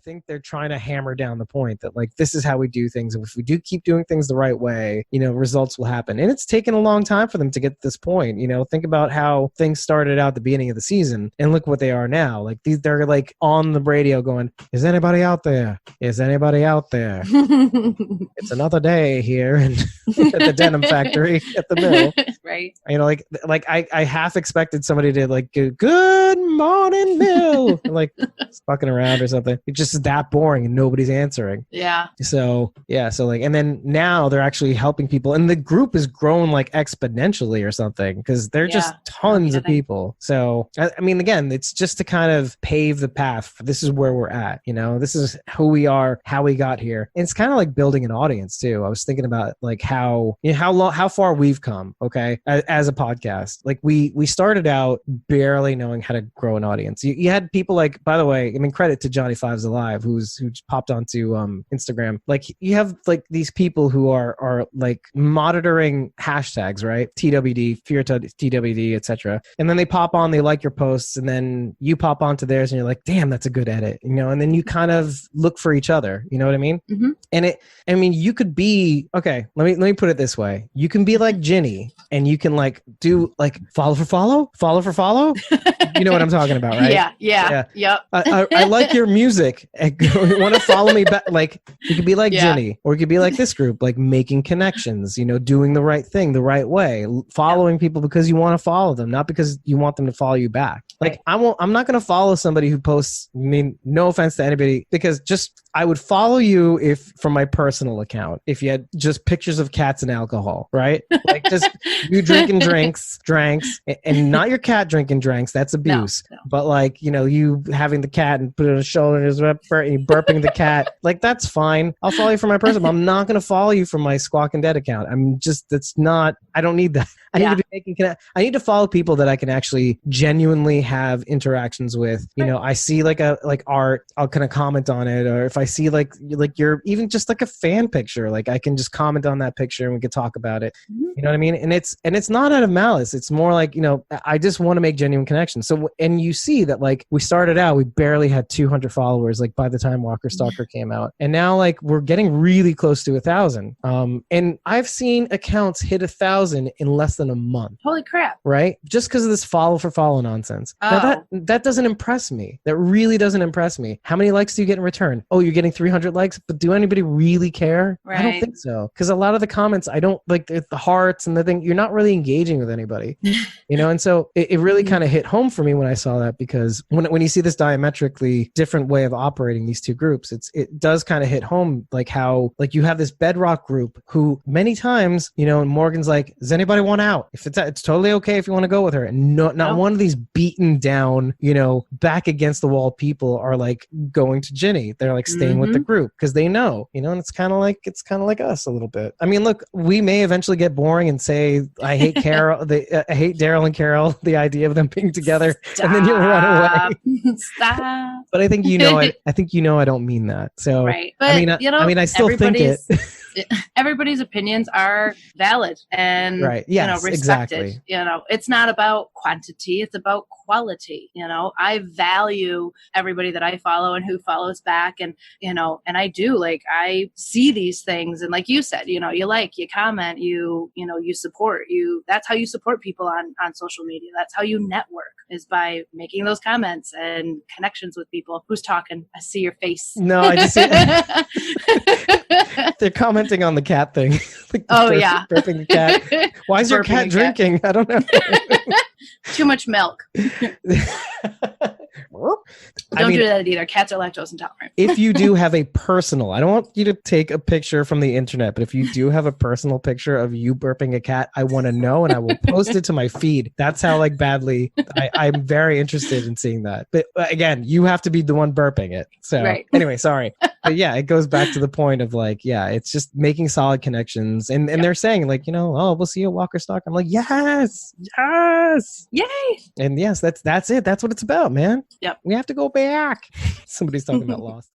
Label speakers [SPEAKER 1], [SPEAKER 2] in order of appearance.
[SPEAKER 1] think they're trying to hammer down the point that like, this is how we do things. And if we do keep doing things the right way, you know, results will happen. And it's taken a long time for them to get to this point. You know, think about how things started out at the beginning of the season and look what they are now. Like they're like on the radio going, is anybody out there? Is anybody out there? It's another day here and at the denim factory at the mill.
[SPEAKER 2] Right.
[SPEAKER 1] You know, like I half expected somebody to like go, good morning, Mill, like fucking around or something. It's just that boring and nobody's answering.
[SPEAKER 2] Yeah.
[SPEAKER 1] So like, and then now they're actually helping people, and the group has grown like exponentially or something because they're just tons of people. So I mean, again, it's just to kind of pave the path. This is where we're at. You know, this is who we are, how we got here. And it's kind of like building an audience too. I was thinking about like how, you know, how far we've come. Okay, as a podcast, like we started out barely knowing how to grow an audience. You had people like, by the way, I mean, credit to Johnny Fives Alive, who popped onto Instagram. Like you have like these people who are like monitoring hashtags, right? TWD, FearTWD, etc. And then they pop on, they like your posts, and then you pop onto theirs, and you're like, damn, that's a good edit, you know. And then you kind of look for each other. You know what I mean?
[SPEAKER 2] Mm-hmm.
[SPEAKER 1] And I mean, you could be okay. Let me put it this way: you can be like Ginny, and you can like do like follow for follow. You know what I'm talking about, right?
[SPEAKER 2] Yeah. Yep.
[SPEAKER 1] I like your music. You want to follow me back? Like you could be like Ginny, or you could be like this group, like making connections. You know, doing the right thing the right way, following people because you want to follow them, not because you want them to follow you back. Like I'm not going to follow somebody who posts. I mean, no offense to anybody, because I would follow you if from my personal account, if you had just pictures of cats and alcohol, right? Like just you drinking drinks, and not your cat drinking drinks. That's abuse. No. But like, you know, you having the cat and put it on his shoulder and you burping the cat, like that's fine. I'll follow you from my personal. I'm not going to follow you from my Squawking Dead account. I don't need that. I need to be making I need to follow people that I can actually genuinely have interactions with. You know, I see like art, I'll kind of comment on it, or if I see like you're even just like a fan picture, like I can just comment on that picture and we can talk about it. Mm-hmm. You know what I mean? And it's not out of malice. It's more like, you know, I just want to make genuine connections. So, and you see that like we started out, we barely had 200 followers, like by the time Walker Stalker came out, and now like we're getting really close to 1,000. And I've seen accounts hit 1,000 in less than a month.
[SPEAKER 2] Holy crap!
[SPEAKER 1] Right? Just because of this follow for follow nonsense.
[SPEAKER 2] Oh.
[SPEAKER 1] Now that doesn't impress me. That really doesn't impress me. How many likes do you get in return? Oh, you're getting 300 likes, but do anybody really care?
[SPEAKER 2] Right.
[SPEAKER 1] I don't think so. Because a lot of the comments, I don't like the hearts and the thing. You're not really engaging with anybody, you know. And so it really kind of hit home for me when I saw that, because when you see this diametrically different way of operating these two groups, it does kind of hit home, like how like you have this bedrock group who many times, you know, and Morgan's like, does anybody want out? If it's totally okay if you want to go with her, and not one of these beaten down, you know, back against the wall people are like going to Ginny. They're like staying with the group because they know, you know. And it's kind of like us a little bit. I mean, look, we may eventually get boring and say, I hate Carol. I hate Daryl and Carol. The idea of them being together, and then you'll run away.
[SPEAKER 2] Stop.
[SPEAKER 1] But I think you know it. I think you know I don't mean that. So
[SPEAKER 2] right. But,
[SPEAKER 1] I still think it.
[SPEAKER 2] Everybody's opinions are valid and
[SPEAKER 1] right. Yes,
[SPEAKER 2] you know, respected.
[SPEAKER 1] Exactly.
[SPEAKER 2] You know, it's not about quantity, it's about quality. You know, I value everybody that I follow and who follows back, and you know, and I do, like, I see these things, and like you said, you know, you like, you comment, you know, you support, that's how you support people on social media. That's how you network, is by making those comments and connections with people. Who's talking? I see your face.
[SPEAKER 1] No, I just see they're commenting on the cat thing. Like burping the cat. Why is your cat drinking? I don't know.
[SPEAKER 2] Too much milk. Don't do that either. Cats are lactose intolerant.
[SPEAKER 1] If you do have a personal, I don't want you to take a picture from the internet, but if you do have a personal picture of you burping a cat, I want to know, and I will post it to my feed. That's how like badly I'm very interested in seeing that. But again, you have to be the one burping it. So anyway, sorry. But yeah, it goes back to the point of like, yeah, it's just making solid connections. And they're saying like, you know, oh, we'll see you at Walker Stock. I'm like, yes.
[SPEAKER 2] Yay.
[SPEAKER 1] And yes, that's it. That's what it's about, man.
[SPEAKER 2] Yep.
[SPEAKER 1] We have to go back. Somebody's talking about Lost.